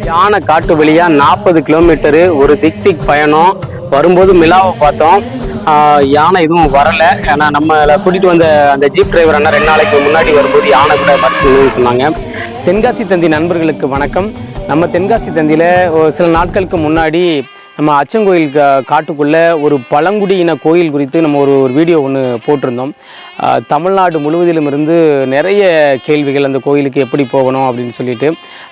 யானை காட்டு வழியா 40 கிலோமீட்டரு ஒரு திக் பயணம். வரும்போது மிலாவை பார்த்தோம். யானை எதுவும் வரல. ஏன்னா நம்மளை கூட்டிட்டு வந்த அந்த ஜீப் டிரைவர் அண்ணா 2 நாளைக்கு முன்னாடி வரும்போது யானை கூட மறைச்சுன்னு சொன்னாங்க. தென்காசி தந்தி நண்பர்களுக்கு வணக்கம். நம்ம தென்காசி தந்தியில் சில நாட்களுக்கு முன்னாடி நம்ம அச்சங்கோயில் காட்டுக்குள்ளே ஒரு பழங்குடியின கோயில் குறித்து நம்ம ஒரு வீடியோ ஒன்று போட்டிருந்தோம். தமிழ்நாடு முழுவதிலும் இருந்து நிறைய கேள்விகள், அந்த கோயிலுக்கு எப்படி போகணும் அப்படின்னு சொல்லிட்டு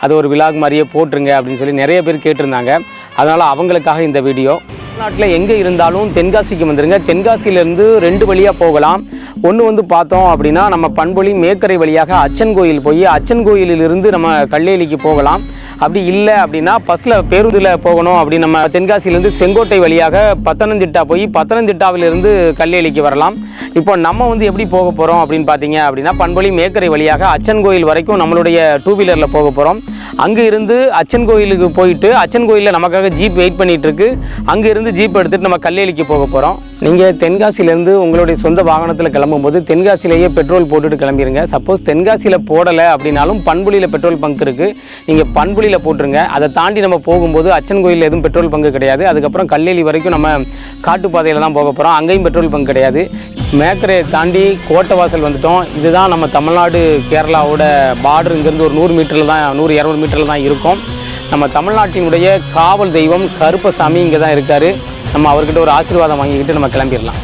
அது ஒரு விலாக் மாதிரியே போட்டுருங்க அப்படின்னு சொல்லி நிறைய பேர் கேட்டிருந்தாங்க. அதனால் அவங்களுக்காக இந்த வீடியோ. தமிழ்நாட்டில் எங்கே இருந்தாலும் தென்காசிக்கு வந்துடுங்க. தென்காசியிலேருந்து 2 வழியாக போகலாம். ஒன்று பார்த்தோம் அப்படின்னா நம்ம பண்பொழி மேற்கரை வழியாக அச்சன் கோயில் போய் அச்சன் கோயிலிலிருந்து நம்ம கல்லேலிக்கு போகலாம். அப்படி இல்லை அப்படின்னா பஸ்ஸில் பேருந்தில் போகணும். அப்படி நம்ம தென்காசியிலேருந்து செங்கோட்டை வழியாக பத்தனந்திட்டா போய் பத்தனந்திட்டாவிலிருந்து கல்லேலிக்கு வரலாம். இப்போ நம்ம எப்படி போக போகிறோம் அப்படின்னு பார்த்தீங்க அப்படின்னா பண்பொழி மேற்கரை வழியாக அச்சன் கோயில் வரைக்கும் நம்மளுடைய 2 வீலரில் போக போகிறோம். அங்கே இருந்து அச்சன் கோயிலுக்கு போயிட்டு அச்சன் கோயிலில் நமக்காக ஜீப் வெயிட் பண்ணிகிட்டு இருக்கு. அங்கே இருந்து ஜீப் எடுத்துகிட்டு நம்ம கல்லேலிக்கு போக போகிறோம். நீங்கள் தென்காசியிலேருந்து உங்களுடைய சொந்த வாகனத்தில் கிளம்பும்போது தென்காசியிலேயே பெட்ரோல் போட்டுட்டு கிளம்பிடுங்க. சப்போஸ் தென்காசியில் போடலை அப்படின்னாலும் பண்பொழியில் பெட்ரோல் பங்க் இருக்குது, நீங்கள் பண்பொழியில் போட்டுருங்க. அதை தாண்டி நம்ம போகும்போது அச்சன் கோயிலில் எதுவும் பெட்ரோல் பங்கு கிடையாது. அதுக்கப்புறம் கல்லேலி வரைக்கும் நம்ம காட்டுப்பாதையில் தான் போக போகிறோம். அங்கேயும் பெட்ரோல் பங்க் கிடையாது. மேக்கரையை தாண்டி கோட்டை வாசல் வந்துட்டோம். இதுதான் நம்ம தமிழ்நாடு கேரளாவோட பார்டர். இங்கேருந்து ஒரு 100 மீட்டரில் தான் 100-200 மீட்டரில் தான் இருக்கும். நம்ம தமிழ்நாட்டினுடைய காவல் தெய்வம் கருப்பசாமி இங்கே தான் இருக்கார். நம்ம அவர்கிட்ட ஒரு ஆசீர்வாதம் வாங்கிக்கிட்டு நம்ம கிளம்பிடலாம்.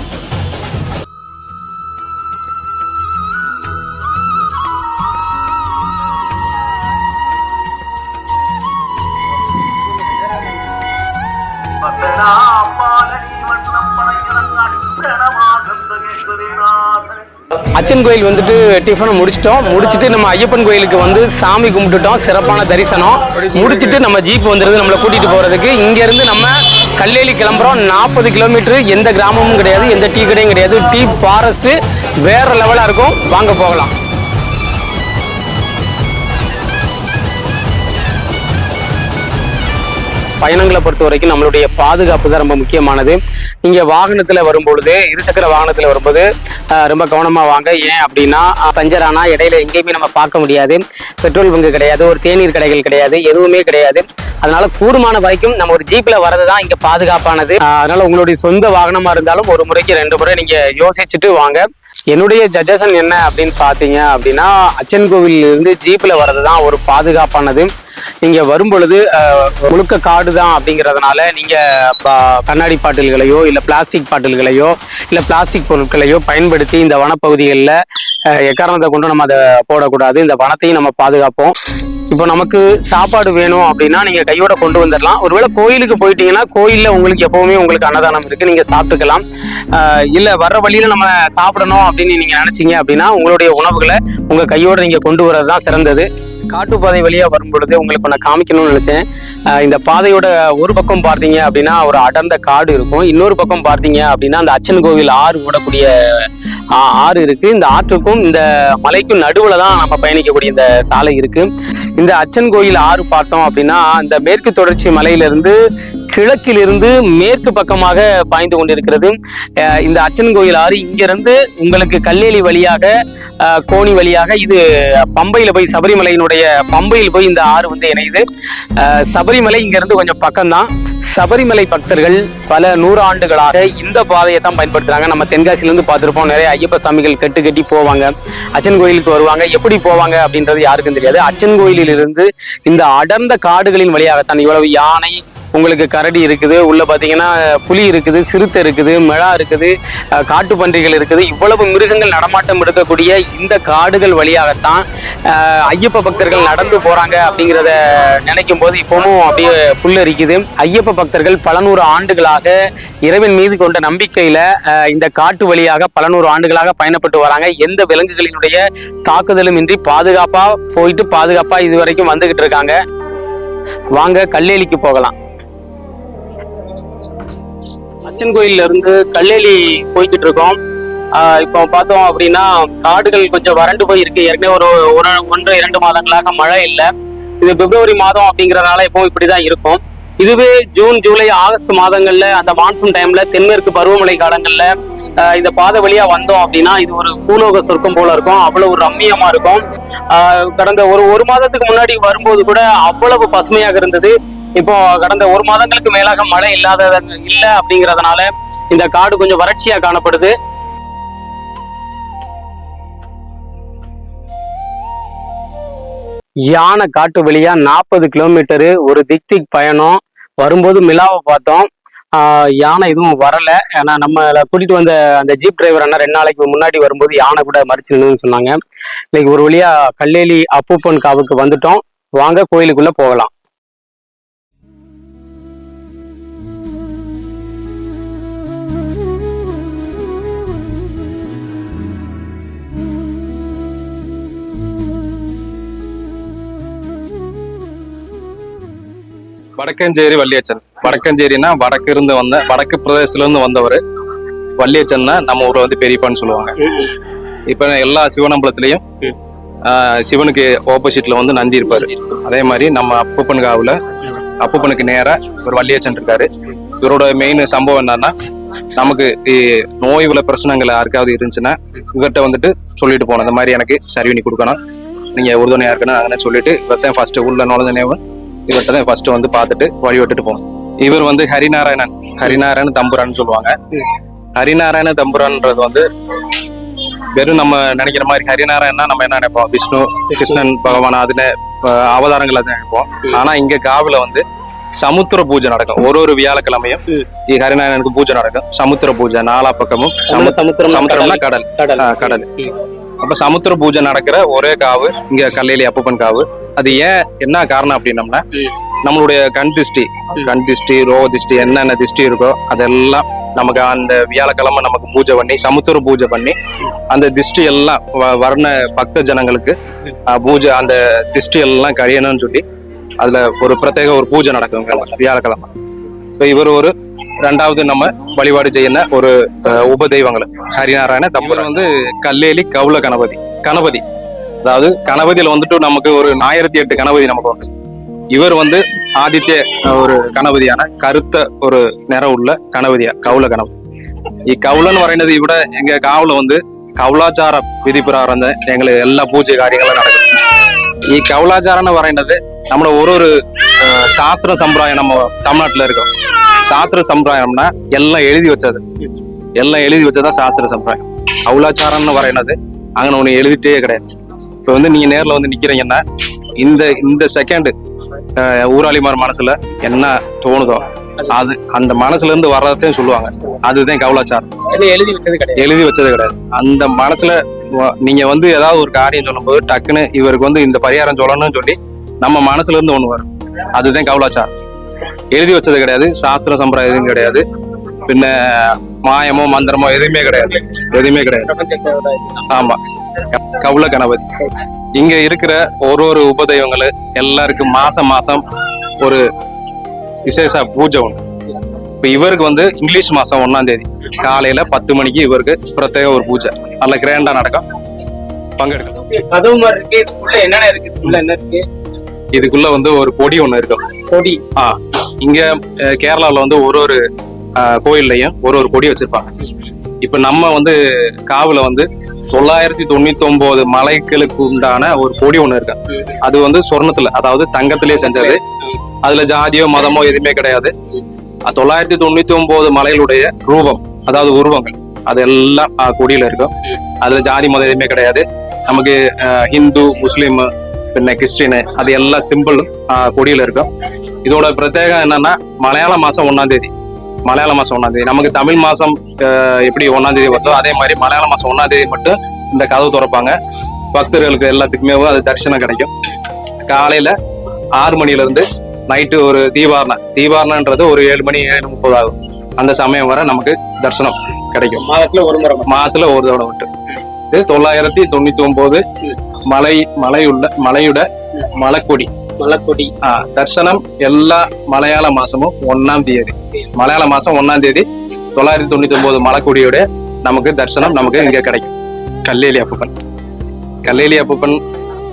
அச்சன் கோயில் டிஃபனை முடிச்சுட்டு நம்ம ஐயப்பன் கோயிலுக்கு சாமி கும்பிட்டுட்டோம். சிறப்பான தரிசனம் முடிச்சுட்டு நம்ம ஜீப் வந்துடுது நம்மளை கூட்டிகிட்டு போகிறதுக்கு. இங்கேருந்து நம்ம கல்லேலி கிளம்புறோம். 40 கிலோமீட்டரு. எந்த கிராமமும் கிடையாது, எந்த டீ கடையும் கிடையாது. டீ ஃபாரஸ்ட்டு வேறு லெவலாக இருக்கும். வாங்க போகலாம். பயணங்களை பொறுத்த வரைக்கும் நம்மளுடைய பாதுகாப்பு தான் ரொம்ப முக்கியமானது. நீங்கள் வாகனத்தில் வரும்பொழுது, இருசக்கர வாகனத்தில் வரும்போது ரொம்ப கவனமாக வாங்க. ஏன் அப்படின்னா பஞ்சர் ஆனால் இடையில எங்கேயுமே நம்ம பார்க்க முடியாது. பெட்ரோல் பங்கு கிடையாது, ஒரு தேநீர் கடைகள் கிடையாது, எதுவுமே கிடையாது. அதனால கூடுமான வரைக்கும் நம்ம ஒரு ஜீப்பில் வர்றது தான் இங்கே பாதுகாப்பானது. அதனால உங்களுடைய சொந்த வாகனமாக இருந்தாலும் ஒரு முறைக்கு 2 முறை நீங்கள் யோசிச்சுட்டு வாங்க. என்னுடைய சஜஷன் என்ன அப்படின்னு பார்த்தீங்க அப்படின்னா அச்சன் கோவிலிருந்து ஜீப்பில் வர்றது தான் ஒரு பாதுகாப்பானது. நீங்கள் வரும்பொழுது முழுக்க காடு தான் அப்படிங்கிறதுனால நீங்கள் கண்ணாடி பாட்டில்களையோ இல்லை பிளாஸ்டிக் பாட்டில்களையோ இல்லை பிளாஸ்டிக் பொருட்களையோ பயன்படுத்தி இந்த வனப்பகுதிகளில் எக்காரணத்தை கொண்டு நம்ம அதை போடக்கூடாது. இந்த வனத்தையும் நம்ம பாதுகாப்போம். இப்போ நமக்கு சாப்பாடு வேணும் அப்படின்னா நீங்கள் கையோட கொண்டு வந்துடலாம். ஒருவேளை கோயிலுக்கு போயிட்டீங்கன்னா கோயிலில் உங்களுக்கு எப்போவுமே உங்களுக்கு அன்னதானம் இருக்குது, நீங்கள் சாப்பிட்டுக்கலாம். இல்லை வர்ற வழியில் நம்ம சாப்பிடணும் அப்படின்னு நீங்கள் நினச்சிங்க அப்படின்னா உங்களுடைய உணவுகளை உங்கள் கையோடு நீங்கள் கொண்டு வரது தான் சிறந்தது. காட்டுப்பாதை வழியாக வரும்பொழுது உங்களுக்கு நான் காமிக்கணும்னு நினச்சேன். இந்த பாதையோட ஒரு பக்கம் பார்த்தீங்க அப்படின்னா ஒரு அடர்ந்த காடு இருக்கும். இன்னொரு பக்கம் பார்த்தீங்க அப்படின்னா அந்த அச்சன் கோவில் ஆறு ஓடக்கூடிய ஆறு இருக்குது. இந்த ஆற்றுக்கும் இந்த மலைக்கும் நடுவில் தான் நம்ம பயணிக்கக்கூடிய இந்த சாலை இருக்குது. இந்த அச்சன் கோயில் ஆறு பார்த்தோம் அப்படின்னா இந்த மேற்கு தொடர்ச்சி மலையிலிருந்து கிழக்கிலிருந்து மேற்கு பக்கமாக பாய்ந்து கொண்டிருக்கிறது. இந்த அச்சன் கோயில் ஆறு இங்கிருந்து உங்களுக்கு கல்லேலி வழியாக கோணி வழியாக இது பம்பையில போய் சபரிமலையினுடைய பம்பையில் போய் இந்த ஆறு இணையுது. சபரிமலை இங்கிருந்து கொஞ்சம் பக்கம்தான். சபரிமலை பக்தர்கள் பல 100 ஆண்டுகளாக இந்த பாதையை தான் பயன்படுத்துறாங்க. நம்ம தென்காசியிலேருந்து பார்த்துருப்போம், நிறைய ஐயப்ப சாமிகள் கட்டி போவாங்க, அச்சன் கோயிலுக்கு வருவாங்க. எப்படி போவாங்க அப்படின்றது யாருக்கும் தெரியாது. அச்சன் கோயிலிலிருந்து இந்த அடர்ந்த காடுகளின் வழியாகத்தான் இவ்வளவு யானை, உங்களுக்கு கரடி இருக்குது, உள்ள பார்த்தீங்கன்னா புலி இருக்குது, சிறுத்தை இருக்குது, மிளா இருக்குது, காட்டு பன்றிகள் இருக்குது. இவ்வளவு மிருகங்கள் நடமாட்டம் இருக்கக்கூடிய இந்த காடுகள் வழியாகத்தான் ஐயப்ப பக்தர்கள் நடந்து போறாங்க அப்படிங்கிறத நினைக்கும் போது இப்பவும் அப்படியே புல்லரிக்குது. ஐயப்ப பக்தர்கள் பல 100 ஆண்டுகளாக இறைவன் மீது கொண்ட நம்பிக்கையில இந்த காட்டு வழியாக பல 100 ஆண்டுகளாக பயணப்பட்டு வராங்க. எந்த விலங்குகளினுடைய தாக்குதலும் இன்றி பாதுகாப்பா போயிட்டு பாதுகாப்பா இது வரைக்கும் வந்துகிட்டு இருக்காங்க. வாங்க கல்லேலிக்கு போகலாம். அச்சன் கோயில்ல இருந்து கல்லேலி போய்கிட்டு இருக்கோம். இப்போ பார்த்தோம் அப்படின்னா காடுகள் கொஞ்சம் வறண்டு போய் இருக்கு. ஏற்கனவே ஒரு 1-2 மாதங்களாக மழை இல்லை. இது பிப்ரவரி மாதம் அப்படிங்கிறதுனால எப்பவும் இப்படிதான் இருக்கும். இதுவே ஜூன், ஜூலை, ஆகஸ்ட் மாதங்கள்ல அந்த மான்சூன் டைம்ல தென்மேற்கு பருவமழை காலங்கள்ல இந்த பாதை வழியா வந்தோம் அப்படின்னா இது ஒரு பூலோக சொர்க்கம் போல இருக்கும். அவ்வளவு ஒரு ரம்மியமா இருக்கும். கடந்த ஒரு மாதத்துக்கு முன்னாடி வரும்போது கூட அவ்வளவு பசுமையாக இருந்தது. இப்போ கடந்த 1 மாதங்களுக்கு மேலாக மழை இல்ல அப்படிங்கிறதுனால இந்த காடு கொஞ்சம் வறட்சியா காணப்படுது. யானை காட்டு வழியா 40 கிலோமீட்டரு ஒரு திக் பயணம். வரும்போது மிலாவை பார்த்தோம். யானை எதுவும் வரல. ஏன்னா நம்மளை கூட்டிட்டு வந்த அந்த ஜீப் டிரைவர் அண்ணா 2 நாளைக்கு முன்னாடி வரும்போது யானை கூட மறிச்சிருந்துன்னு சொன்னாங்க. இன்னைக்கு ஒரு வழியா கல்லேலி அப்பூப்பன் காவுக்கு வந்துட்டோம். வாங்க கோயிலுக்குள்ள போகலாம். வடக்கஞ்சேரி வள்ளியச்சன். வடக்கஞ்சேரினா வடக்கு பிரதேசத்துல இருந்து வந்தவர். வள்ளியச்சன்னா நம்ம ஊரை வந்து பெரியப்பான்னு சொல்லுவாங்க. இப்ப எல்லா சிவனம்பலத்திலையும் சிவனுக்கு ஆப்போசிட்ல வந்து நந்தி இருப்பாரு. அதே மாதிரி நம்ம அப்பப்பன் காவுல அப்பப்பனுக்கு நேரா ஒரு வள்ளியச்சன் இருக்காரு. இவரோட மெயின் சம்பவம் என்னன்னா, நமக்கு நோய் உள்ள பிரச்சனைகள் யாருக்காவது இருந்துச்சுன்னா இவர்கிட்ட வந்துட்டு சொல்லிட்டு போனோம், இந்த மாதிரி எனக்கு சரி பண்ணி கொடுக்கணும், நீங்க உறுதுணையா இருக்கணும் அப்படின்னு சொல்லிட்டு இவர்தான் ஃபர்ஸ்ட் உள்ள நுழைஞ்சனேவன் இவர்கிட்ட தான் ஃபர்ஸ்ட் வந்து பார்த்துட்டு வழி விட்டுட்டு போகணும். இவர் வந்து ஹரிநாராயண தம்புரான்னு சொல்லுவாங்க. ஹரிநாராயண தம்புரான்றது வந்து வெறும் நம்ம நினைக்கிற மாதிரி ஹரிநாராயணா நம்ம என்ன நினைப்போம், விஷ்ணு கிருஷ்ணன் பகவான் அதுல அவதாரங்கள் அதை நினைப்போம். ஆனா இங்க காவுல வந்து சமுத்திர பூஜை நடக்கும். ஒரு வியாழக்கிழமையும் ஹரிநாராயணனுக்கு பூஜை நடக்கும். சமுத்திர பூஜை 4 பக்கமும். சமுத்திரம்னா கடல். அப்ப சமுத்திர பூஜை நடக்கிற ஒரே காவு இங்க கல்லேலி அப்பப்பன் காவு. அது என்ன காரணம் அப்படின்னம்னா, நம்மளுடைய கண் திஷ்டி ரோக திஷ்டி என்னென்ன திஷ்டி இருக்கோ அதெல்லாம் நமக்கு அந்த வியாழக்கிழமை நமக்கு பூஜை பண்ணி சமுத்திர பூஜை பண்ணி அந்த திஷ்டி எல்லாம் வர்ண பக்த ஜனங்களுக்கு பூஜை அந்த திஷ்டி எல்லாம் கழியணும்னு சொல்லி அதுல ஒரு பிரத்யேக ஒரு பூஜை நடக்கும் வியாழக்கிழமை. இப்போ இவர் ஒரு 2வது நம்ம வழிபாடு செய்யன ஒரு உபதெய்வங்கள் ஹரிநாராயண தம்புரான் வந்து கல்லேலி கவுல கணபதி. அதாவது கணபதியில வந்துட்டு நமக்கு ஒரு 1008 கணபதி நமக்கு வந்து. இவர் வந்து ஆதித்ய ஒரு கணபதியான கருத்த ஒரு நிறம் உள்ள கணபதியா கவுல கணபதி. இக்கவுலன்னு வரைனது இவிட எங்க காவுல வந்து கவுலாச்சார விதி பிரகாரம் எங்களுக்கு எல்லா பூஜை காரியங்களும் நடக்குது. கவுலாச்சாரம்னு வரைனது நம்மளோட ஒரு சாஸ்திர சம்பிரதாயம் நம்ம தமிழ்நாட்டுல இருக்கோம். சாஸ்திர சம்பிரதாயம்னா எல்லாம் எழுதி வச்சதான் சாஸ்திர சம்பிரதாயம். கவுலாச்சாரம்னு வரைனது அங்கே ஒண்ணு எழுதிட்டே கிடையாது. இப்ப வந்து நீங்க நேர்ல வந்து நிக்கிறீங்கன்னா இந்த செகண்ட் ஊராளிமார் மனசுல என்ன தோணுதோ அது அந்த மனசுல இருந்து வர்றதையும் சொல்லுவாங்க. அதுதான் கவுலாச்சாரம். எழுதி வச்சது கிடையாது. அந்த மனசுல நீங்க வந்து ஏதாவது ஒரு காரியம் சொல்லும் போது டக்குன்னு இவருக்கு வந்து இந்த பரிகாரம் சொல்லணும்னு சொல்லி நம்ம மனசுல இருந்து ஒண்ணு வரும். அதுதான் கவுலாச்சாரம். எழுதி வச்சது கிடையாது. சாஸ்திர சம்பிரதாயம் எதுவும் கிடையாது. பின்ன மாயமோ மந்திரமோ எதுவுமே கிடையாது. ஆமா, கவுல கணபதி. இங்க இருக்கிற ஒரு உபதெய்வங்கள் எல்லாருக்கும் மாசம் ஒரு விசேஷ பூஜை ஒண்ணு. இப்ப இவருக்கு வந்து இங்கிலீஷ் மாசம் 1ஆம் தேதி காலையில 10 மணிக்கு இவருக்கு பிரத்யேக ஒரு பூஜை நல்ல கிராண்டா நடக்கும். பங்கெடுக்கணும். இதுக்குள்ள வந்து ஒரு கொடி ஒண்ணு இருக்கும். இங்க கேரளால வந்து ஒரு கோயில்லையும் ஒரு கொடி வச்சிருப்பாங்க. இப்ப நம்ம வந்து காவுல வந்து 999 மலைகளுக்கு உண்டான ஒரு கொடி ஒண்ணு இருக்கு. அது வந்து சொர்ணத்துல, அதாவது தங்கத்திலேயே செஞ்சது. அதுல ஜாதியோ மதமோ எதுவுமே கிடையாது. 999 மலைகளுடைய ரூபம், அதாவது உருவங்கள் அதெல்லாம் கொடியில இருக்கும். அதுல ஜாதி மதம் எதுவுமே கிடையாது. நமக்கு ஹிந்து, முஸ்லீம், பின்ன கிறிஸ்டின் அது எல்லாம் சிம்பிள் கொடியில இருக்கும். இதோட பிரத்யேகம் என்னன்னா, மலையாள மாசம் 1ஆம் தேதி நமக்கு தமிழ் மாசம் எப்படி 1ஆம் தேதி வருதோ அதே மாதிரி மலையாள மாசம் 1ஆம் தேதி மட்டும் இந்த கதவு திறப்பாங்க. பக்தர்களுக்கு எல்லாத்துக்குமே அது தரிசனம் கிடைக்கும். காலையில 6 மணில இருந்து நைட்டு ஒரு தீபாரணன்றது ஒரு 7 மணி 7:30 ஆகும். அந்த சமயம் வரை நமக்கு தரிசனம் கிடைக்கும். மாதத்துல ஒரு தடவை விட்டு. இது 999 மலையுட மலைக்கொடி தரிசனம் எல்லா மலையாள மாசமும் 1ஆம் தேதி. மலையாள மாசம் 1ஆம் தேதி 999 மலைக்கொடியோட நமக்கு தரிசனம் நமக்கு இங்க கிடைக்கும். கல்லேலி அப்பப்பன்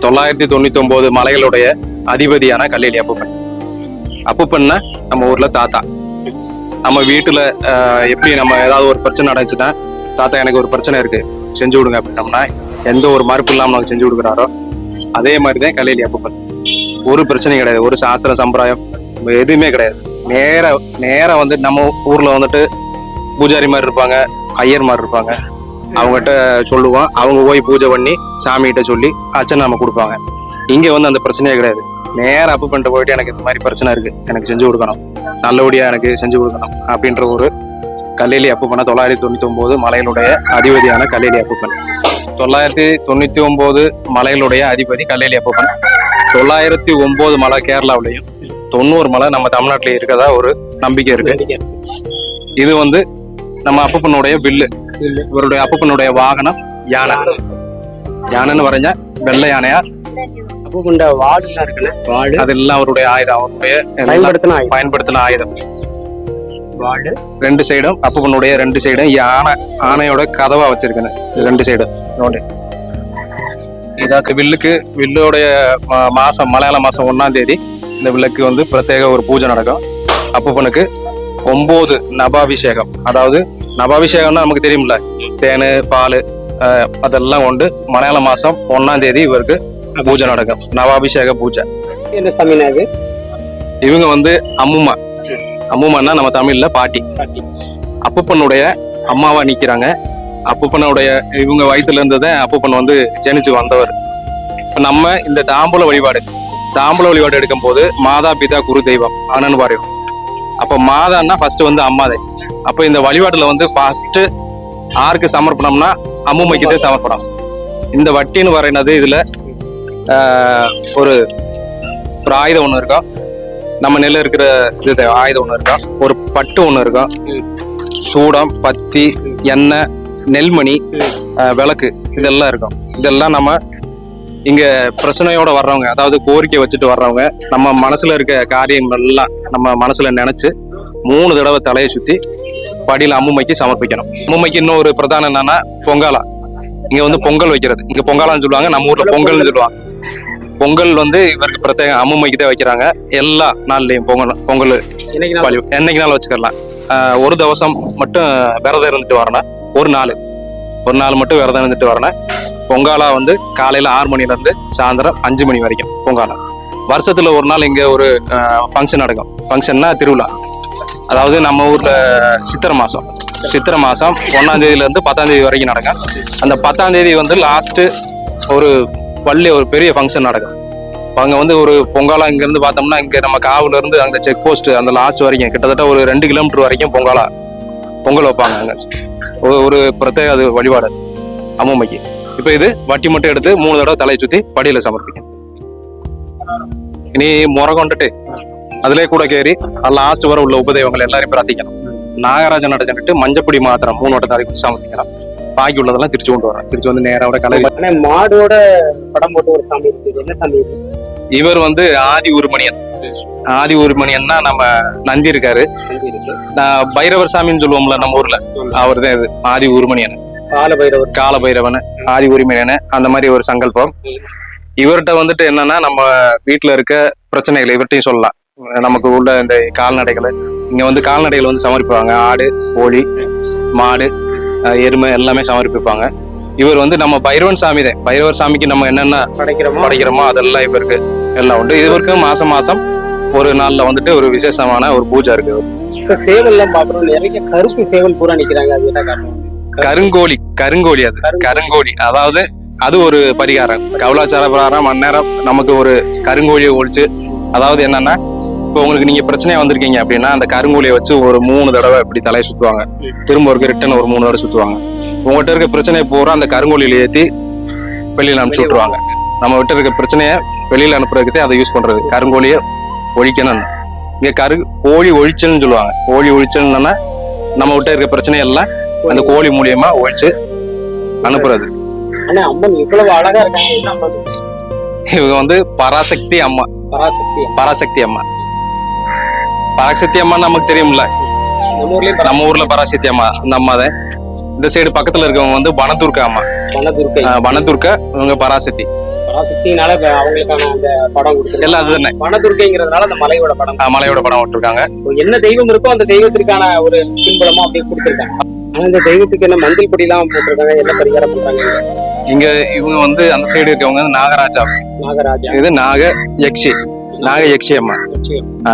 999 மலைகளுடைய அதிபதியான கல்லேலி அப்பப்பன். அப்பப்பன்னா நம்ம ஊர்ல தாத்தா. நம்ம வீட்டுல எப்படி நம்ம ஏதாவது ஒரு பிரச்சனை நடந்துச்சுன்னா, தாத்தா எனக்கு ஒரு பிரச்சனை இருக்கு செஞ்சு விடுங்க அப்படின்னோம்னா எந்த ஒரு மறுப்பு இல்லாம நமக்கு செஞ்சு கொடுக்குறாரோ அதே மாதிரிதான் கலையிலி அப்பப்பன். ஒரு பிரச்சனையும் கிடையாது, ஒரு சாஸ்திர சம்பிரதாயம் எதுவுமே கிடையாது. நேரா வந்து நம்ம ஊர்ல வந்துட்டு பூஜாரி மாதிரி இருப்பாங்க, ஐயர் மாதிரி இருப்பாங்க. அவங்ககிட்ட சொல்லுவோம், அவங்க போய் பூஜை பண்ணி சாமிகிட்ட சொல்லி அர்ச்சனை நம்ம கொடுப்பாங்க. இங்க வந்து அந்த பிரச்சனையே கிடையாது. நேரம் அப்பு பண்ணிட்டு போயிட்டு எனக்கு இந்த மாதிரி பிரச்சனை இருக்கு, எனக்கு செஞ்சு கொடுக்கணும், நல்லபடியா எனக்கு செஞ்சு கொடுக்கணும் அப்படின்ற ஒரு கல்லேலி அப்பப்பனை 999 மலைகளுடைய அதிபதியான கல்லேலி அப்பப்பன். 999 மலைகளுடைய அதிபதி கல்லேலி அப்பப்பன். 909 மலை கேரளாவிலையும் 90 மலை நம்ம தமிழ்நாட்டில இருக்கதா ஒரு நம்பிக்கை இருக்கு. இது வந்து நம்ம அப்பப்பனுடைய வில்லு. இவருடைய அப்பப்பனுடைய வாகனம் யானை. யானைன்னு வரைஞ்ச வெள்ளை யானையா அப்பப்பண்ட வாடு எல்லாம் இருக்குல்ல, வாடு அதெல்லாம் அவருடைய ஆயுதம், அவருடைய பயன்படுத்தின ஆயுதம். வாடு 2 சைடும் அப்பப்பனுடைய 2 சைடும் ஆனையோட கதவா வச்சிருக்கேன். 2 சைடும் இதாக்கு வில்லுடைய மாசம் மலையாள மாசம் 1ஆம் தேதி இந்த வில்லுக்கு வந்து பிரத்யேக ஒரு பூஜை நடக்கும். அப்பப்பனுக்கு 9 நபாபிஷேகம். அதாவது நபாபிஷேகம்னா நமக்கு தெரியும்ல, தேனு பால் அதெல்லாம் கொண்டு மலையாள மாசம் 1ஆம் தேதி இவருக்கு பூஜை நடக்கும். நவாபிஷேக பூஜை. என்ன சாமினா அது? இவங்க வந்து அம்முமா. அம்முமான்னா நம்ம தமிழ்ல பாட்டி. அப்பப்பனுடைய அம்மாவா நிக்கிறாங்க. அப்பப்பனுடைய இவங்க வயிற்றுல இருந்ததை அப்பப்பன் வந்து ஜெனிச்சு வந்தவர். இப்ப நம்ம இந்த தாம்பூல வழிபாடு எடுக்கும் போது மாதா பிதா குரு தெய்வம் அண்ணன் பாருங்க. அப்ப மாதான்னா ஃபர்ஸ்ட் வந்து அம்மாதை. அப்ப இந்த வழிபாடுல வந்து ஃபர்ஸ்ட் ஆருக்கு சமர்ப்பணம்னா அம்முமைக்குதே சமர்ப்பணம். இந்த வட்டின்னு வரைனது இதுல ஒரு ஆயுதம் ஒண்ணு இருக்கும். நம்ம நெல்ல இருக்கிற இது ஆயுதம் ஒண்ணு இருக்கும். ஒரு பட்டு ஒண்ணு இருக்கும். சூடம், பத்தி, எண்ணெய், நெல்மணி, விளக்கு இதெல்லாம் இருக்கும். இதெல்லாம் நம்ம இங்க பிரச்சனையோட வர்றவங்க, அதாவது கோரிக்கை வச்சுட்டு வர்றவங்க, நம்ம மனசுல இருக்க காரியங்கள் எல்லாம் நம்ம மனசுல நினைச்சு 3 தடவை தலையை சுத்தி படியில அம்முமைக்கு சமர்ப்பிக்கணும். அம்முமைக்கு இன்னும் ஒரு பிரதானம் என்னன்னா பொங்கலா. இங்க வந்து பொங்கல் வைக்கிறது. இங்க பொங்கலான்னு சொல்லுவாங்க, நம்ம ஊர்ல பொங்கல்னு சொல்லுவாங்க. பொங்கல் வந்து இவருக்கு பிரத்யேக அம்முமைக்கு தான் வைக்கிறாங்க. எல்லா நாள்லயும் பொங்கல் என்னைக்கு நாள் வச்சுக்கலாம். ஒரு தவசம் மட்டும் விரதம் இருந்துட்டு வரணும். ஒரு நாள் மட்டும் விரதம் இருந்துட்டு வரணும். பொங்காலா வந்து காலையில 6 மணில இருந்து சாயந்தரம் 5 மணி வரைக்கும் பொங்காலா. வருஷத்துல ஒரு நாள் இங்க ஒரு ஃபங்க்ஷன் நடக்கும். ஃபங்க்ஷன்னா திருவிழா. அதாவது நம்ம ஊர்ல சித்திரை மாசம் 1ஆம் தேதியில இருந்து 10ஆம் தேதி வரைக்கும் நடக்கும். அந்த 10ஆம் தேதி வந்து லாஸ்ட் ஒரு பெரிய ஃபங்க்ஷன் நடக்கும். அங்க வந்து ஒரு பொங்காலா இங்க இருந்து பார்த்தோம்னா, இங்க நம்ம காவுல இருந்து அந்த செக் போஸ்ட் அந்த லாஸ்ட் வரைக்கும் கிட்டத்தட்ட ஒரு 2 கிலோமீட்டர் வரைக்கும் பொங்கல் வைப்பாங்க. அங்க ஒரு பிரத்யேக அது வழிபாடு அம்முமைக்கு. இப்ப இது வட்டி மட்டும் எடுத்து 3 தடவை தலையை சுத்தி படியில சமர்ப்பிக்கும். இனி முறை கொண்டுட்டு அதுலயே கூட கேறி லாஸ்ட் வர உள்ள உபதெய்வங்கள் எல்லாரையும் பிரார்த்திக்கணும். நாகராஜன் நடந்துட்டு மஞ்சப்பொடி மாத்திரம் 3 வட்ட தலைக்கு சமர்ப்பிக்கலாம். பாக்கி உள்ளதெல்லாம் திருச்சி கொண்டு வரோம். திருச்சி வந்து நேரோட கலை. மாடோட படம் போட்டு ஒரு சாமி இருக்கு. என்ன சாமி? இவர் வந்து ஆதி உருமணியன்னா நம்ம நந்தி இருக்காரு. பைரவர் சாமின்னு சொல்லுவோம்ல நம்ம ஊர்ல, அவர் தான் இது ஆதி உருமணியன். கால பைரவன் ஆதி உரிமையான அந்த மாதிரி ஒரு சங்கல்பம். இவர்கிட்ட வந்துட்டு என்னன்னா, நம்ம வீட்டுல இருக்க பிரச்சனைகளை இவர்கிட்டையும் சொல்லலாம். நமக்கு உள்ள இந்த கால்நடைகளை இங்க வந்து கால்நடைகள் வந்து சமர்ப்பிப்பாங்க. ஆடு, கோழி, மாடு, எருமை எல்லாமே சமர்ப்பிப்பாங்க. இவர் வந்து நம்ம பைரவன் சாமி தான். பைரவர் சாமிக்கு நம்ம என்னென்ன படைக்கிறோமோ அதெல்லாம் இவருக்கு எல்லாம் உண்டு. இவருக்கு மாசம் ஒரு நாள்ல வந்துட்டு ஒரு விசேஷமான ஒரு பூஜை இருக்கு. சேவல் எல்லாம் பாக்குறோம், நிறைய கருப்பு சேவல் பூரா நிக்கிறாங்க. அது என்ன காரணம்? கருங்கோழி அது கருங்கோழி. அதாவது அது ஒரு பரிகாரம். கவுலாச்சார பிரகாரம் அந்நேரம் நமக்கு ஒரு கருங்கோழியை ஒழிச்சு, அதாவது என்னன்னா, இப்போ உங்களுக்கு நீங்க பிரச்சனையா வந்திருக்கீங்க அப்படின்னா அந்த கருங்கோழியை வச்சு ஒரு 3 தடவை இப்படி தலையை சுத்துவாங்க. திரும்ப ஒரு ரிட்டன் ஒரு 3 தடவை சுத்துவாங்க. உங்கள்கிட்ட இருக்க பிரச்சனையை பூரா அந்த கருங்கோழியில ஏற்றி வெளியில அனுப்பிச்சு விட்டுருவாங்க. நம்ம விட்டு இருக்க பிரச்சனையை வெளியில அனுப்புறதுக்கு அதை யூஸ் பண்றது. கருங்கோழியை ஒழிக்கணும். இங்க கோழி ஒழிச்சல்னு சொல்லுவாங்க. கோழி ஒழிச்சல்னா நம்ம விட்டு இருக்க பிரச்சனையெல்லாம் அந்த கோழி மூலியமா ஒழிச்சு அனுப்புறது. இவங்க வந்து பராசக்தி அம்மா. பராசக்தி அம்மா நமக்கு தெரியும்ல, நம்ம ஊர்ல பராசக்தி அம்மா அந்த அம்மா தான். இந்த சைடு பக்கத்துல இருக்கவங்க வந்து வனதுர்க்கா அம்மா. வனதுர்க்கா இவங்க பராசக்தி. பராசக்தினால அவங்களுக்கான அந்த படம் கொடுத்துருக்காங்க. எல்லாம் அதுதானே. வனதுர்க்கைங்கிறதுனால அந்த மலையோட படம். மலையோட படம் விட்டுருக்காங்க. என்ன தெய்வம் இருக்கோ அந்த தெய்வத்திற்கான ஒரு பின்புலமா அப்படியே கொடுத்துருக்காங்க. ஆனா இந்த தெய்வத்துக்கு என்ன மஞ்சள் பொடி எல்லாம் போட்டிருக்காங்க, என்ன பரிகாரம் பண்றாங்க இங்க? இவங்க வந்து அந்த சைடு இருக்கவங்க நாகராஜா. இது நாக யக்ஷி அம்மா.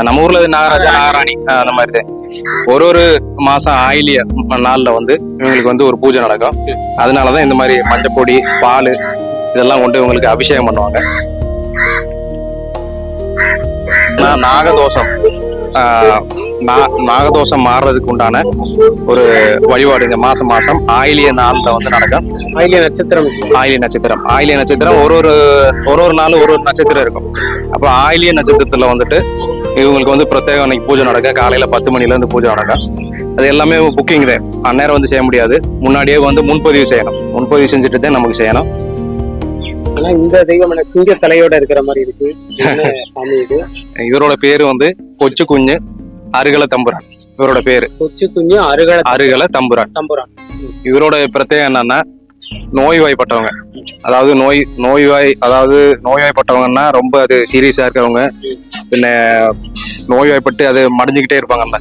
நம்ம ஊர்ல நாகராஜா, நாகராணி அந்த மாதிரி. ஒரு மாசம் ஆயிலிய நாள்ல வந்து இவங்களுக்கு வந்து ஒரு பூஜை நடக்கும். அதனாலதான் இந்த மாதிரி மஞ்சப்பொடி, பால் இதெல்லாம் கொண்டு இவங்களுக்கு அபிஷேகம் பண்ணுவாங்க. நாகதோஷம் நாகதோஷம் மாறுறதுக்கு உண்டான ஒரு வழிபாடு இந்த மாசம் ஆயிலிய நாள்ல வந்து நடக்கும். ஆயிலிய நட்சத்திரம் ஒரு நாள் ஒரு நட்சத்திரம் இருக்கும். அப்ப ஆயிலிய நட்சத்திரத்துல வந்துட்டு இவங்களுக்கு வந்து பிரத்யேகம் அன்னைக்கு பூஜை நடக்கும். காலையில 10 மணில இருந்து பூஜை நடக்கும். அது எல்லாமே புக்கிங் தான், அந்நேரம் வந்து செய்ய முடியாது. முன்னாடியே வந்து முன்பதிவு செய்யணும். முன்பதிவு செஞ்சுட்டு தான் நமக்கு செய்யணும். ஆனா இந்த தெய்வம் சிங்க தலையோட இருக்கிற மாதிரி இருக்கு. சாமி இது. இவரோட பேரு வந்து கொச்சு குஞ்சு அருகல தம்புரான். இவரோட பேரு கொச்சு குஞ்சு அருகல தம்புரான். இவரோட பிரத்யேகம் என்னன்னா, நோய்வாய்ப்பட்டவங்க, அதாவது நோய்வாய்ப்பட்டவங்கன்னா ரொம்ப அது சீரியஸா இருக்கிறவங்க, பின்ன நோய்வாய்ப்பட்டு அது மடிஞ்சுக்கிட்டே இருப்பாங்கல்ல,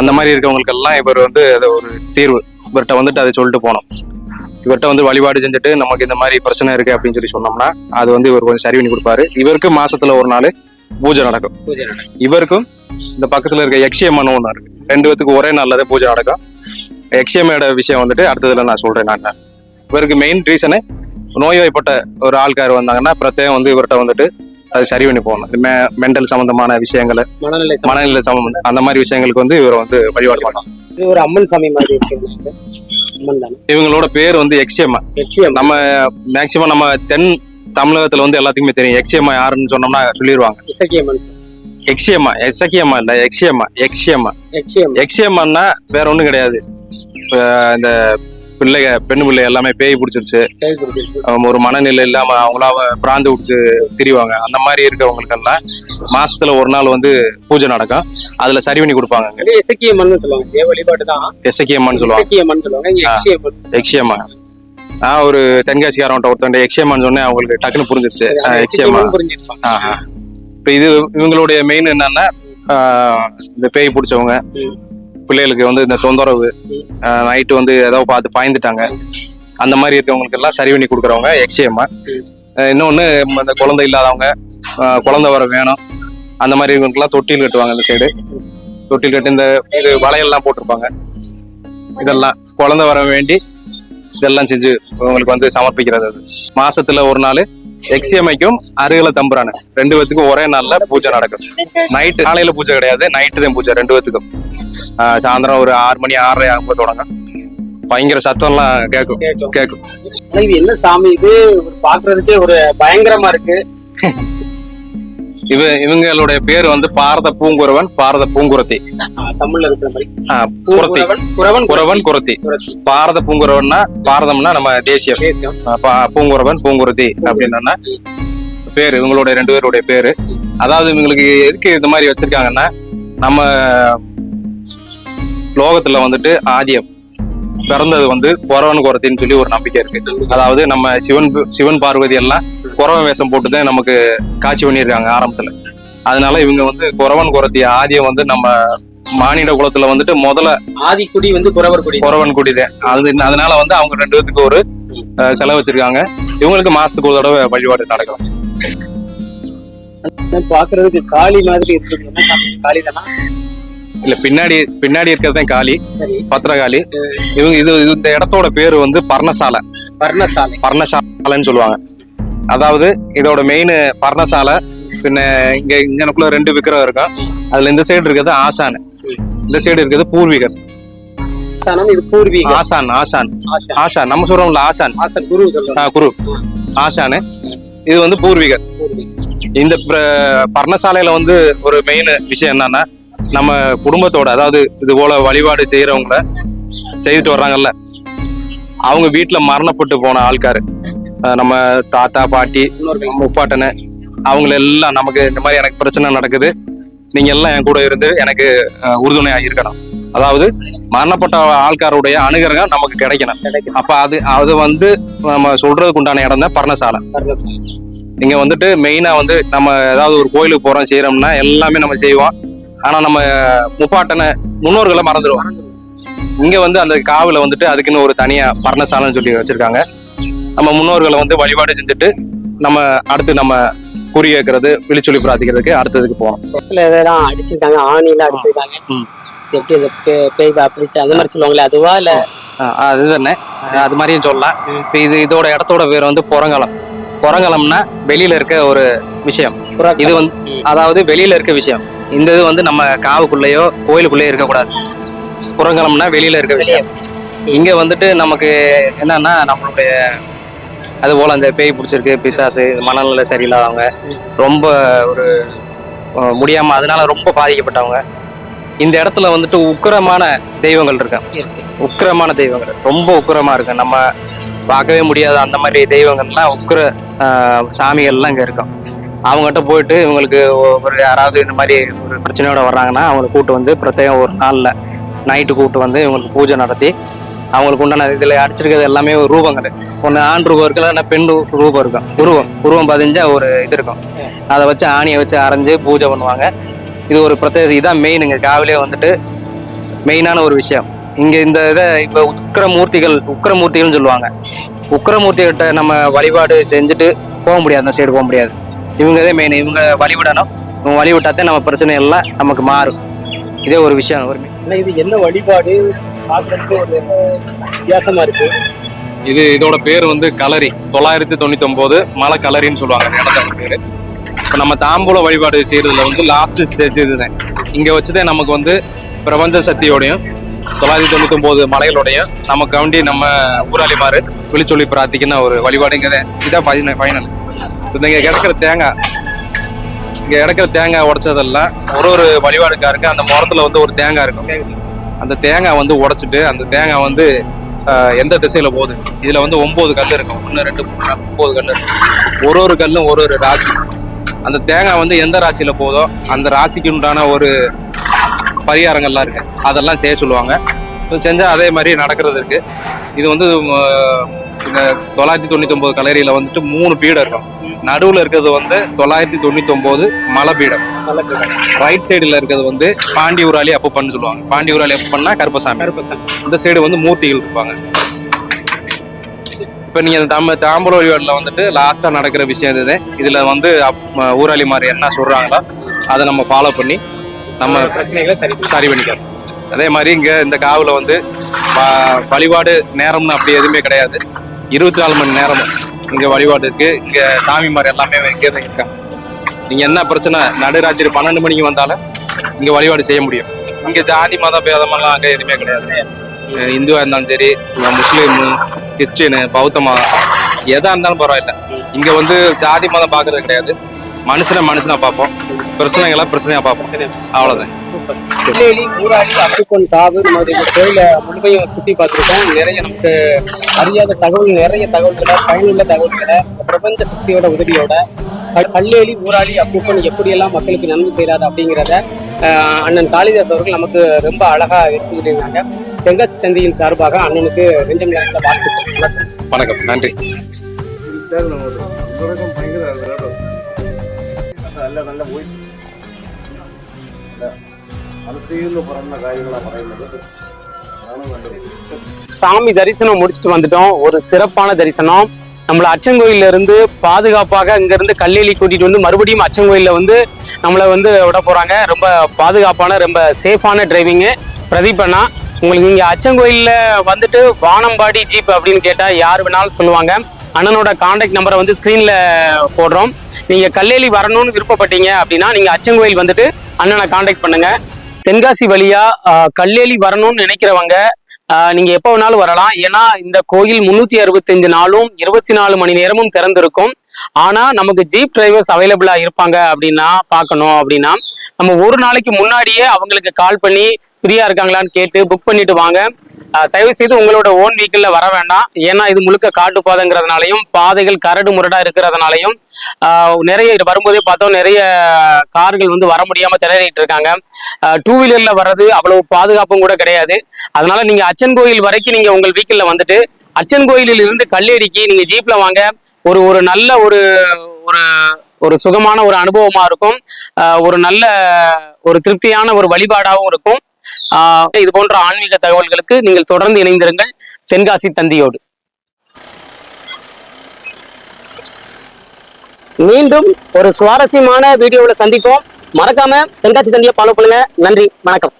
அந்த மாதிரி இருக்கவங்களுக்கு எல்லாம் இவர் வந்து அது ஒரு தீர்வு. இவர்கிட்ட வந்துட்டு அதை சொல்லிட்டு போனோம். இவர்கிட்ட வந்து வழிபாடு செஞ்சுட்டு நமக்கு இந்த மாதிரி பிரச்சனை இருக்கு அப்படின்னு சொல்லி சொன்னோம்னா அது வந்து இவர் கொஞ்சம் சரி பண்ணி கொடுப்பாரு. இவருக்கு மாசத்துல ஒரு நாள் பூஜை நடக்கும். இவருக்கும் இந்த பக்கத்துல இருக்க யக்ஷியம்மன் ஒண்ணு இருக்கு. 2 பேத்துக்கு ஒரே நாள்ல பூஜை நடக்கும். யக்ஷியம்மனோட விஷயம் வந்துட்டு அடுத்ததுல நான் சொல்றேன். நான் இவருக்கு மெயின் ரீசனு, நோய்வாய்ப்பட்ட ஒரு ஆள்கார் வந்தாங்கன்னா பிரத்யேகம் வந்து இவர்கிட்ட வந்துட்டு அது சரி பண்ணி போகணும். மென்டல் சம்பந்தமான விஷயங்களை, மனநிலை சம்பந்தம் அந்த மாதிரி விஷயங்களுக்கு வந்து இவரை வந்து வழிபாடு பண்ணலாம். ஒரு அம்மன் சாமி மாதிரி இருக்கு. இவங்களோட பேர் வந்து யக்ஷியம்மா. நம்ம மேக்சிமம் நம்ம தென் தமிழகத்துல வந்து எல்லாத்துக்குமே தெரியும். யக்ஷியம்மா யாருன்னு சொன்னோம்னா சொல்லிடுவாங்க. யக்ஷியம்மா இல்ல, யக்ஷியம்மான்னா வேற ஒண்ணும் கிடையாது. இந்த பெண்ணு பிள்ளை எல்லாமே பேய் பிடிச்சிருச்சு, ஒரு மனநிலை இல்லாம அவங்களா பிராந்து பிடிச்சு திரிவாங்க. அந்த மாதிரி இருக்கவங்களுக்கு எல்லாம் மாசத்துல ஒரு நாள் வந்து பூஜை நடக்கும். அதுல சரி பண்ணி கொடுப்பாங்க. யக்ஷியம்மா. நான் ஒரு தென்காசிக்காரன் ஒருத்தன் யக்ஷியம்மான்னு சொன்னேன், அவங்களுக்கு டக்குன்னு புரிஞ்சிருச்சு யக்ஷியம்மா. இப்ப இது இவங்களுடைய மெயின் என்னன்னா, இந்த பேய் பிடிச்சவங்க, பிள்ளைகளுக்கு வந்து இந்த தொந்தரவு, நைட்டு வந்து ஏதோ பார்த்து பாய்ந்துட்டாங்க, அந்த மாதிரி இருக்கவங்களுக்கு எல்லாம் சரி பண்ணி கொடுக்குறவங்க யக்ஷியம்மா. இன்னொன்னு இந்த குழந்தை இல்லாதவங்க, குழந்தை வர வேணும், அந்த மாதிரி இவங்களுக்குலாம் தொட்டில் கட்டுவாங்க. இந்த சைடு தொட்டில் கட்டி இந்த இது வளையல்லாம் போட்டிருப்பாங்க. இதெல்லாம் குழந்தை வர வேண்டி இதெல்லாம் செஞ்சு இவங்களுக்கு வந்து சமர்ப்பிக்கிறது. அது மாசத்துல ஒரு நாள் யக்ஷியம்மைக்கும் அருகல தம்புரான 2 பேத்துக்கும் ஒரே நாள்ல பூஜை நடக்கும். நைட்டு, காலையில பூஜை கிடையாது, நைட்டு தான் பூஜை 2 பேத்துக்கும். சாயந்தரம் ஒரு 6 மணி 6:30 ஆகும்போது தொடங்கும். பயங்கர சத்தம் எல்லாம் கேட்கும். இது என்ன சாமி இது? பாக்குறதுக்கே ஒரு பயங்கரமா இருக்கு. இவங்களுடைய பேர் வந்து பாரத பூங்குறவன், பாரத பூங்குரத்தி. தமிழ்ல இருக்கிற மாதிரி குறவன் குரத்தி. பாரத பூங்குறவன்னா, பாரதம்னா நம்ம தேசியம், பூங்குறவன் பூங்குரத்தி அப்படின்னா பேரு இவங்களுடைய 2 பேருடைய பேரு. அதாவது இவங்களுக்கு எதுக்கு இந்த மாதிரி வச்சிருக்காங்கன்னா, நம்ம லோகத்துல வந்துட்டு ஆதியம் பிறந்தது வந்து குறவன் குரத்தின்னு சொல்லி ஒரு நம்பிக்கை இருக்கு. அதாவது நம்ம சிவன் பார்வதி எல்லாம் குறவன் வேஷம் போட்டுதான் நமக்கு காட்சி பண்ணியிருக்காங்க ஆரம்பத்துல. அதனால இவங்க வந்து குறவன் குரத்தி ஆதியம் வந்து நம்ம மானிட குலத்துல வந்துட்டு முதல்ல ஆதிக்குடி வந்து குறவன் குடிதான். அதனால வந்து அவங்க 2 பேத்துக்கு ஒரு செலவு வச்சிருக்காங்க. இவங்களுக்கு மாசத்துக்கு ஒரு தடவை வழிபாடு நடக்கும். பாக்குறதுக்கு காளி மாதிரி இருக்கு. காளி தானா? இல்ல, பின்னாடி இருக்கிறதுதான் காளி, பத்திரகாளி. இவங்க இது இந்த இடத்தோட பேரு வந்து பர்ணசாலைன்னு சொல்லுவாங்க. அதாவது இதோட மெயின் பர்ணசாலை. பின்ன இங்கனக்குள்ள 2 விக்கிரகம் இருக்கும். அதுல இந்த சைடு இருக்கிறது ஆசான், இந்த சைடு இருக்கிறது பூர்வீகர். ஆசான் நம்ம சொல்றோம்ல, குரு ஆசானு. இது வந்து பூர்வீகர். இந்த பர்ணசாலையில வந்து ஒரு மெயின் விஷயம் என்னன்னா, நம்ம குடும்பத்தோட, அதாவது இது போல வழிபாடு செய்யறவங்கள செய்துட்டு வர்றாங்கல்ல, அவங்க வீட்டுல மரணப்பட்டு போன ஆள்காரு, நம்ம தாத்தா பாட்டி முப்பாட்டனை, அவங்கள எல்லாம் நமக்கு இந்த மாதிரி எனக்கு பிரச்சனை நடக்குது, நீங்க எல்லாம் என் கூட இருந்து எனக்கு உறுதுணையா இருக்கணும். அதாவது மரணப்பட்ட ஆள்காருடைய அனுகிரகம் நமக்கு கிடைக்கணும். அப்ப அது வந்து நம்ம சொல்றதுக்கு உண்டான இடம் தான் பர்ணசாலை. இங்க வந்துட்டு மெயினா வந்து நம்ம ஏதாவது ஒரு கோயிலுக்கு போறோம் செய்யறோம்னா எல்லாமே நம்ம செய்வோம். ஆனா நம்ம முப்பாட்டனை முன்னோர்களை மறந்துடுவோம். இங்க வந்து அந்த காவுல வந்துட்டு அதுக்குன்னு ஒரு தனியா பர்ணசாலைன்னு சொல்லி வச்சிருக்காங்க. நம்ம முன்னோர்களை வந்து வழிபாடு செஞ்சுட்டு நம்ம அடுத்து நம்ம குறி கேட்கறது விழிச்சொல்லி பிரார்த்திக்கிறதுக்கு அடுத்ததுக்கு போகணும். இதெல்லாம் அடிச்சிருக்காங்க, ஆணிலாம் அடிச்சிருக்காங்க. எப்படி அந்த பேய் அப்படிச்சு அந்த மாதிரி சொல்லுவாங்களே அதுவா இல்ல? அதுதானே, அது மாதிரியும் சொல்லலாம். இப்ப இதோட இடத்தோட பேர் வந்து புறங்கலம். புறங்கலம்னா வெளியில இருக்க ஒரு விஷயம். இது வந்து அதாவது வெளியில இருக்க விஷயம். இந்த இது வந்து நம்ம காவுக்குள்ளேயோ கோயிலுக்குள்ளேயோ இருக்கக்கூடாது. புறங்கலம்னா வெளியில இருக்க விஷயம். இங்க வந்துட்டு நமக்கு என்னன்னா நம்மளுடைய அது போல அந்த பேய் பிடிச்சிருக்கு, பிசாசு, மனநிலை சரியில்லாதவங்க, ரொம்ப ஒரு முடியாம அதனால ரொம்ப பாதிக்கப்பட்டவங்க, இந்த இடத்துல வந்துட்டு உக்கிரமான தெய்வங்கள் இருக்கு. உக்கிரமான தெய்வங்கள் ரொம்ப உக்கிரமா இருக்கு. நம்ம பார்க்கவே முடியாத அந்த மாதிரி தெய்வங்கள்லாம் உக்கிர சாமிகள்லாம் இங்க இருக்கும். அவங்ககிட்ட போயிட்டு இவங்களுக்கு ஒரு யாராவது இந்த மாதிரி ஒரு பிரச்சனையோட வர்றாங்கன்னா அவங்களை கூட்டு வந்து பிரத்யேகம் ஒரு நாள்ல நைட்டு கூப்பிட்டு வந்து இவங்களுக்கு பூஜை நடத்தி அவங்களுக்கு உண்டான இதுல அடிச்சிருக்கிறது எல்லாமே ஒரு ரூபங்கள். ஒன்று ஆண் ரூபம் இருக்குல்ல, இல்லை பெண் ரூபம் இருக்கும். உருவம் பதிஞ்சா ஒரு இது இருக்கும். அதை வச்சு ஆணியை வச்சு அரைஞ்சு பூஜை பண்ணுவாங்க. இது ஒரு பிரத்யேக இதான் மெயின். இங்க காவிலே வந்துட்டு மெயினான ஒரு விஷயம். இங்க இந்த இதை இப்ப உக்கிரமூர்த்திகள்னு சொல்லுவாங்க. உக்கிரமூர்த்திகிட்ட நம்ம வழிபாடு செஞ்சுட்டு போக முடியாது, அந்த சைடு போக முடியாது. இவங்க இதே மெயின். இவங்க வழிவிடணும். இவங்க வழிவிட்டாதான் நம்ம பிரச்சனை எல்லாம் நமக்கு மாறும். இதே ஒரு விஷயம். இது என்ன வழிபாடு ஒரு வித்தியாசமா இருக்கு. இதோட பேர் வந்து களரி. 999 மலை களரின்னு சொல்லுவாங்க இடத்தோட பேரு. இப்ப நம்ம தாம்பூல வழிபாடு செய்யறதுல வந்து லாஸ்ட் ஸ்டேஜ் இதுதான். இங்க வச்சுதான் நமக்கு வந்து பிரபஞ்ச சக்தியோடையும் 999 மலைகளோடையும் நமக்கு வேண்டி நம்ம ஊராளிமாறு விழிச்சொல்லி பிரார்த்திக்கின ஒரு வழிபாடுங்கிறத இதான் ஃபைனல். இங்க கிடைக்கிற தேங்காய் உடைச்சதெல்லாம் ஒரு வழிபாடுக்காருக்கு அந்த முறத்துல வந்து ஒரு தேங்காய் இருக்கும். அந்த தேங்காய் வந்து உடைச்சிட்டு அந்த தேங்காய் வந்து எந்த திசையில போகுது. இதுல வந்து 9 கல் இருக்கும். 1 2 3 9 கல் இருக்கும். ஒரு கல்லும் ஒரு ராசி. அந்த தேங்காய் வந்து எந்த ராசியில போதோ அந்த ராசிக்கு உண்டான ஒரு பரிகாரங்கள்லாம் இருக்கு. அதெல்லாம் செய்ய சொல்லுவாங்க. செஞ்சா அதே மாதிரி நடக்கிறது இருக்கு. இது வந்து இந்த 999 களரியில வந்துட்டு 3 பீடம் இருக்கும். நடுவுல இருக்கிறது வந்து 999 மலை பீடம். ரைட் சைடுல இருக்கிறது வந்து பாண்டி ஊராளி அப்பப்பன்னு சொல்லுவாங்க. பாண்டி ஊராளி அப்பப்பன்னா கருப்பசாமி. இந்த சைடு வந்து மூர்த்திகள் இருப்பாங்க. இப்ப நீங்க தாம்பூல வழிபாடுல வந்துட்டு லாஸ்டா நடக்கிற விஷயம் இதுதான். இதுல வந்து ஊராளி மாதிரி என்ன சொல்றாங்களோ அதை நம்ம ஃபாலோ பண்ணி நம்ம பிரச்சனைகளை சரி பண்ணிக்கலாம். அதே மாதிரி இங்க இந்த காவுல வந்து வழிபாடு நேரம்னு அப்படி எதுவுமே கிடையாது. 24 மணி நேரமும் இங்க வழிபாடு இருக்கு. இங்க சாமி மாதிரி எல்லாமே இங்கே தான் இருக்காங்க. நீங்க என்ன பிரச்சனை நடுராத்திரி 12 மணிக்கு வந்தாலும் இங்க வழிபாடு செய்ய முடியும். இங்க ஜாதி மத பேதமெல்லாம் அங்க எதுவுமே கிடையாது. இந்துவா இருந்தாலும் சரி, முஸ்லீம், கிறிஸ்டின், பௌத்த மதம் எதா இருந்தாலும் பரவாயில்ல. இங்க வந்து ஜாதி மதம் பாக்குறது கிடையாது. மனுஷனா பார்ப்போம், பிரச்சனையா பார்ப்போம். அவ்வளவுதான். கல்லேலி ஊராளி அப்பப்பன் காவு நம்மளுடைய கோயிலை முழுமையும் சுத்தி பார்த்துருக்கோம். நிறைய நமக்கு அறியாத நிறைய தகவல்களை, பயனுள்ள தகவல்களை பிரபஞ்ச சக்தியோட உதவியோட கல்லேலி ஊராளி அப்பப்பன் எப்படியெல்லாம் மக்களுக்கு நன்மை செய்யறாரு அப்படிங்கிறத அண்ணன் காளிதாஸ் அவர்கள் நமக்கு ரொம்ப அழகா எடுத்துக்கிட்டு இருக்காங்க. தென்காசி தந்தையின் சார்பாக அண்ணனுக்கு நெஞ்சம் நிறைந்த வாழ்த்துக்கள். வணக்கம், நன்றி. നല്ല വോയിസ് சாமி தரிசனம் முடிச்சுட்டு வந்துட்டோம். ஒரு சிறப்பான தரிசனம். நம்மள அச்சங்கோயில இருந்து பாதுகாப்பாக இங்க இருந்து கல்லேலி கூட்டிட்டு வந்து மறுபடியும் அச்சங்கோயில வந்து நம்மளை வந்து விட போறாங்க. ரொம்ப பாதுகாப்பான ரொம்ப சேஃபான டிரைவிங்கு. பிரதீப் அண்ணா, உங்களுக்கு இங்க அச்சங்கோயில்ல வந்துட்டு வானம்பாடி ஜீப் அப்படின்னு கேட்டா யார் வேணாலும் சொல்லுவாங்க. அண்ணனோட கான்டாக்ட் நம்பரை வந்து ஸ்கிரீன்ல போடுறோம். நீங்க கல்லேலி வரணும்னு விருப்பப்பட்டீங்க அப்படின்னா நீங்க அச்சங்கோயில் வந்துட்டு அண்ணனை கான்டாக்ட் பண்ணுங்க. தென்காசி வழியா கல்லேலி வரணும்னு நினைக்கிறவங்க நீங்க எப்ப வேணாலும் வரலாம். ஏன்னா இந்த கோயில் 365 நாளும் 24 மணி நேரமும் திறந்திருக்கும். ஆனா நமக்கு ஜீப் டிரைவர்ஸ் அவைலபிளா இருப்பாங்க அப்படின்னா பார்க்கணும் அப்படின்னா நம்ம ஒரு நாளைக்கு முன்னாடியே அவங்களுக்கு கால் பண்ணி ஃப்ரீயா இருக்காங்களான்னு கேட்டு புக் பண்ணிட்டு வாங்க. தயவு செய்து உங்களோட ஓன் வெஹிக்கிள்ல வர வேண்டாம். ஏன்னா இது முழுக்க காட்டு பாதைங்கிறதுனாலையும் பாதைகள் கரடு முரடா இருக்கிறதுனாலையும் நிறைய வரும்போதே பார்த்தோம் நிறைய கார்கள் வந்து வர முடியாம திணறிட்டு இருக்காங்க. 2 வீலர்ல வர்றது அவ்வளவு பாதுகாப்பும் கூட கிடையாது. அதனால நீங்க அச்சன் கோயில் வரைக்கும் நீங்க உங்கள் வெஹிக்கிள்ல வந்துட்டு அச்சன் கோயிலில் இருந்து கல்லேடிக்கு நீங்க ஜீப்ல வாங்க. ஒரு நல்ல ஒரு ஒரு ஒரு சுகமான ஒரு அனுபவமா இருக்கும். ஒரு நல்ல ஒரு திருப்தியான ஒரு வழிபாடாகவும் இருக்கும். இது போன்ற ஆன்மீக தகவல்களுக்கு நீங்கள் தொடர்ந்து இணைந்திருங்கள் தென்காசி தந்தியோடு. மீண்டும் ஒரு சுவாரஸ்யமான வீடியோவில் சந்திப்போம். மறக்காம தென்காசி தந்தியை ஃபாலோ பண்ணுங்க. நன்றி, வணக்கம்.